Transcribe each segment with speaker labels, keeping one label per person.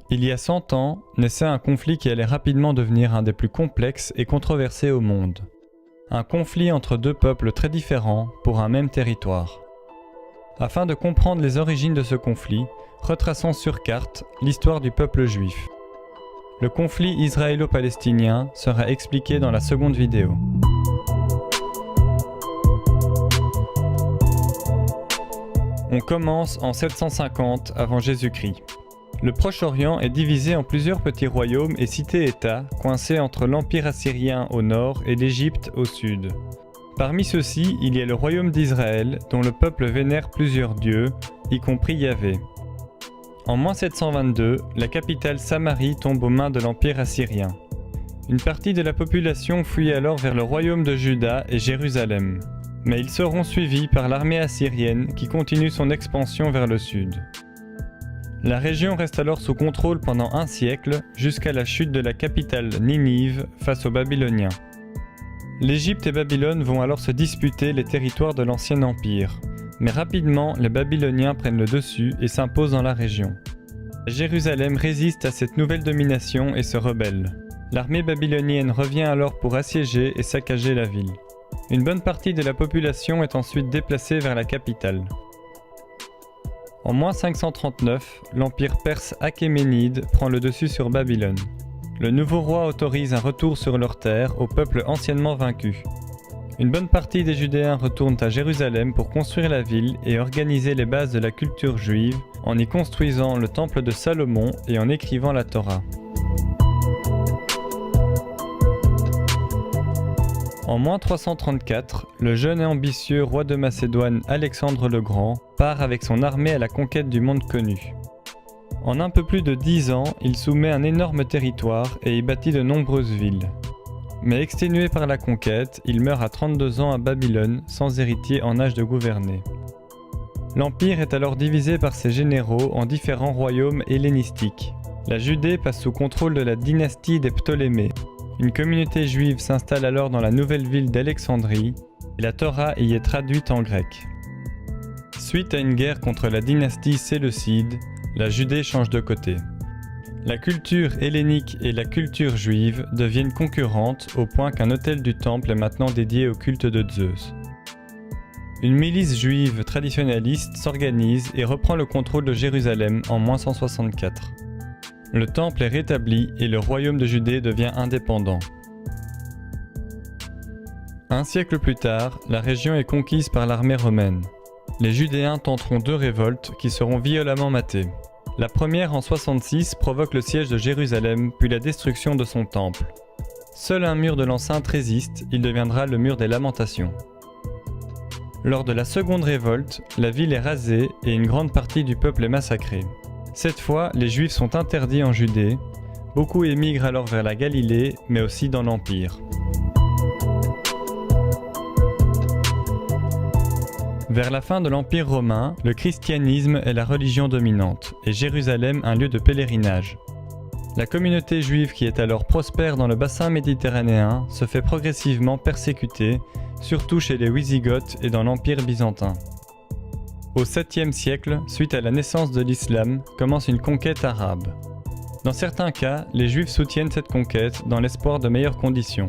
Speaker 1: Il y a 100 ans, naissait un conflit qui allait rapidement devenir un des plus complexes et controversés au monde. Un conflit entre deux peuples très différents pour un même territoire. Afin de comprendre les origines de ce conflit, retraçons sur carte l'histoire du peuple juif. Le conflit israélo-palestinien sera expliqué dans la seconde vidéo. On commence en 750 avant Jésus-Christ. Le Proche-Orient est divisé en plusieurs petits royaumes et cités-États coincés entre l'Empire assyrien au nord et l'Égypte au sud. Parmi ceux-ci, il y a le royaume d'Israël dont le peuple vénère plusieurs dieux, y compris Yahvé. En moins 722, la capitale Samarie tombe aux mains de l'Empire assyrien. Une partie de la population fuit alors vers le royaume de Juda et Jérusalem. Mais ils seront suivis par l'armée assyrienne qui continue son expansion vers le sud. La région reste alors sous contrôle pendant un siècle, jusqu'à la chute de la capitale Ninive face aux Babyloniens. L'Égypte et Babylone vont alors se disputer les territoires de l'ancien empire, mais rapidement les Babyloniens prennent le dessus et s'imposent dans la région. Jérusalem résiste à cette nouvelle domination et se rebelle. L'armée babylonienne revient alors pour assiéger et saccager la ville. Une bonne partie de la population est ensuite déplacée vers la capitale. En moins 539, l'empire perse achéménide prend le dessus sur Babylone. Le nouveau roi autorise un retour sur leurs terres au peuple anciennement vaincu. Une bonne partie des Judéens retournent à Jérusalem pour construire la ville et organiser les bases de la culture juive en y construisant le temple de Salomon et en écrivant la Torah. En moins 334, le jeune et ambitieux roi de Macédoine Alexandre le Grand part avec son armée à la conquête du monde connu. En un peu plus de 10 ans, il soumet un énorme territoire et y bâtit de nombreuses villes. Mais exténué par la conquête, il meurt à 32 ans à Babylone, sans héritier en âge de gouverner. L'empire est alors divisé par ses généraux en différents royaumes hellénistiques. La Judée passe sous contrôle de la dynastie des Ptolémées. Une communauté juive s'installe alors dans la nouvelle ville d'Alexandrie et la Torah y est traduite en grec. Suite à une guerre contre la dynastie séleucide, la Judée change de côté. La culture hellénique et la culture juive deviennent concurrentes au point qu'un autel du temple est maintenant dédié au culte de Zeus. Une milice juive traditionnaliste s'organise et reprend le contrôle de Jérusalem en moins 164. Le temple est rétabli et le royaume de Judée devient indépendant. Un siècle plus tard, la région est conquise par l'armée romaine. Les Judéens tenteront 2 révoltes qui seront violemment matées. La première en 66 provoque le siège de Jérusalem puis la destruction de son temple. Seul un mur de l'enceinte résiste, il deviendra le mur des lamentations. Lors de la seconde révolte, la ville est rasée et une grande partie du peuple est massacrée. Cette fois, les Juifs sont interdits en Judée. Beaucoup émigrent alors vers la Galilée, mais aussi dans l'Empire. Vers la fin de l'Empire romain, le christianisme est la religion dominante, et Jérusalem un lieu de pèlerinage. La communauté juive qui est alors prospère dans le bassin méditerranéen se fait progressivement persécuter, surtout chez les Wisigoths et dans l'Empire byzantin. Au 7e siècle, suite à la naissance de l'islam, commence une conquête arabe. Dans certains cas, les Juifs soutiennent cette conquête dans l'espoir de meilleures conditions.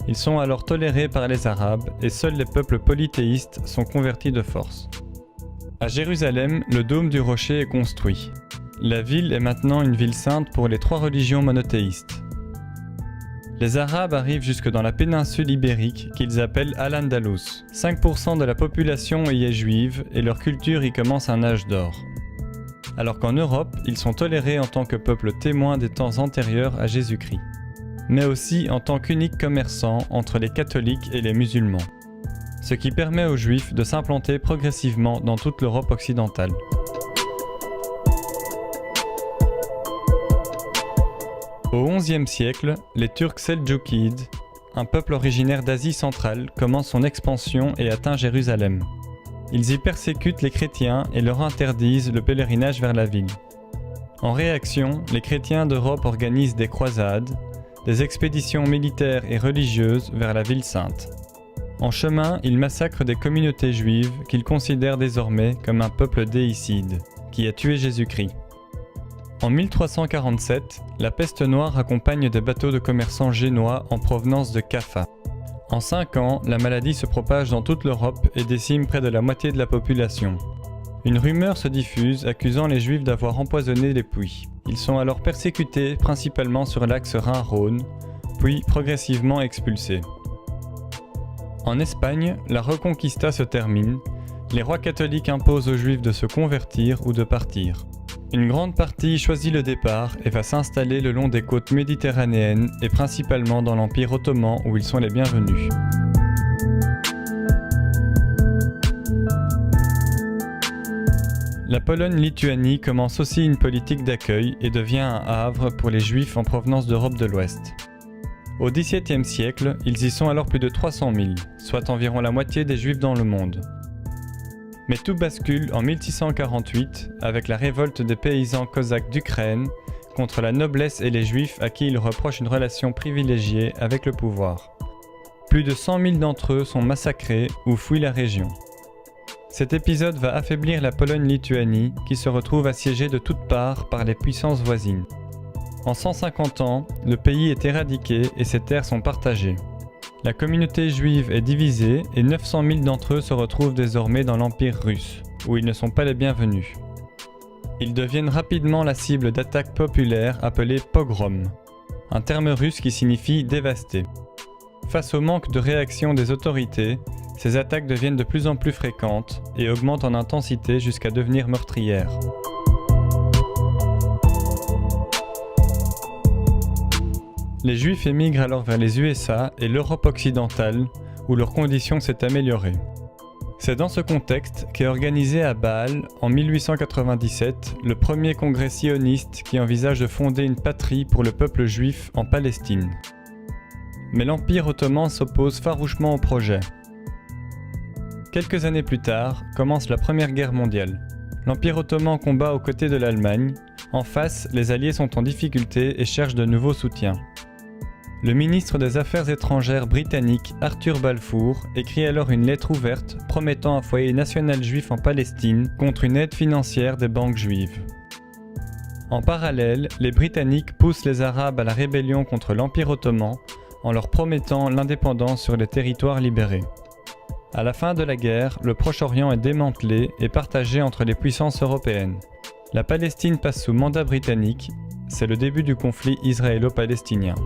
Speaker 1: Ils sont alors tolérés par les Arabes et seuls les peuples polythéistes sont convertis de force. À Jérusalem, le dôme du rocher est construit. La ville est maintenant une ville sainte pour les 3 religions monothéistes. Les Arabes arrivent jusque dans la péninsule ibérique qu'ils appellent Al-Andalus. 5% de la population y est juive et leur culture y commence un âge d'or. Alors qu'en Europe, ils sont tolérés en tant que peuple témoin des temps antérieurs à Jésus-Christ, mais aussi en tant qu'unique commerçant entre les catholiques et les musulmans, ce qui permet aux Juifs de s'implanter progressivement dans toute l'Europe occidentale. Au XIe siècle, les Turcs seldjoukides, un peuple originaire d'Asie centrale, commencent son expansion et atteint Jérusalem. Ils y persécutent les chrétiens et leur interdisent le pèlerinage vers la ville. En réaction, les chrétiens d'Europe organisent des croisades, des expéditions militaires et religieuses vers la ville sainte. En chemin, ils massacrent des communautés juives qu'ils considèrent désormais comme un peuple déicide, qui a tué Jésus-Christ. En 1347, la peste noire accompagne des bateaux de commerçants génois en provenance de Kaffa. En 5 ans, la maladie se propage dans toute l'Europe et décime près de la moitié de la population. Une rumeur se diffuse accusant les Juifs d'avoir empoisonné les puits. Ils sont alors persécutés principalement sur l'axe Rhin-Rhône, puis progressivement expulsés. En Espagne, la Reconquista se termine. Les rois catholiques imposent aux Juifs de se convertir ou de partir. Une grande partie choisit le départ et va s'installer le long des côtes méditerranéennes et principalement dans l'Empire ottoman où ils sont les bienvenus. La Pologne-Lituanie commence aussi une politique d'accueil et devient un havre pour les Juifs en provenance d'Europe de l'Ouest. Au XVIIe siècle, ils y sont alors plus de 300 000, soit environ la moitié des Juifs dans le monde. Mais tout bascule en 1648 avec la révolte des paysans cosaques d'Ukraine contre la noblesse et les Juifs à qui ils reprochent une relation privilégiée avec le pouvoir. Plus de 100 000 d'entre eux sont massacrés ou fuient la région. Cet épisode va affaiblir la Pologne-Lituanie qui se retrouve assiégée de toutes parts par les puissances voisines. En 150 ans, le pays est éradiqué et ses terres sont partagées. La communauté juive est divisée et 900 000 d'entre eux se retrouvent désormais dans l'Empire russe, où ils ne sont pas les bienvenus. Ils deviennent rapidement la cible d'attaques populaires appelées pogroms, un terme russe qui signifie dévaster. Face au manque de réaction des autorités, ces attaques deviennent de plus en plus fréquentes et augmentent en intensité jusqu'à devenir meurtrières. Les Juifs émigrent alors vers les USA et l'Europe occidentale, où leur condition s'est améliorée. C'est dans ce contexte qu'est organisé à Bâle, en 1897, le premier congrès sioniste qui envisage de fonder une patrie pour le peuple juif en Palestine. Mais l'Empire ottoman s'oppose farouchement au projet. Quelques années plus tard, commence la Première Guerre mondiale. L'Empire ottoman combat aux côtés de l'Allemagne. En face, les Alliés sont en difficulté et cherchent de nouveaux soutiens. Le ministre des Affaires étrangères britannique Arthur Balfour écrit alors une lettre ouverte promettant un foyer national juif en Palestine contre une aide financière des banques juives. En parallèle, les Britanniques poussent les Arabes à la rébellion contre l'Empire ottoman en leur promettant l'indépendance sur les territoires libérés. À la fin de la guerre, le Proche-Orient est démantelé et partagé entre les puissances européennes. La Palestine passe sous mandat britannique, c'est le début du conflit israélo-palestinien.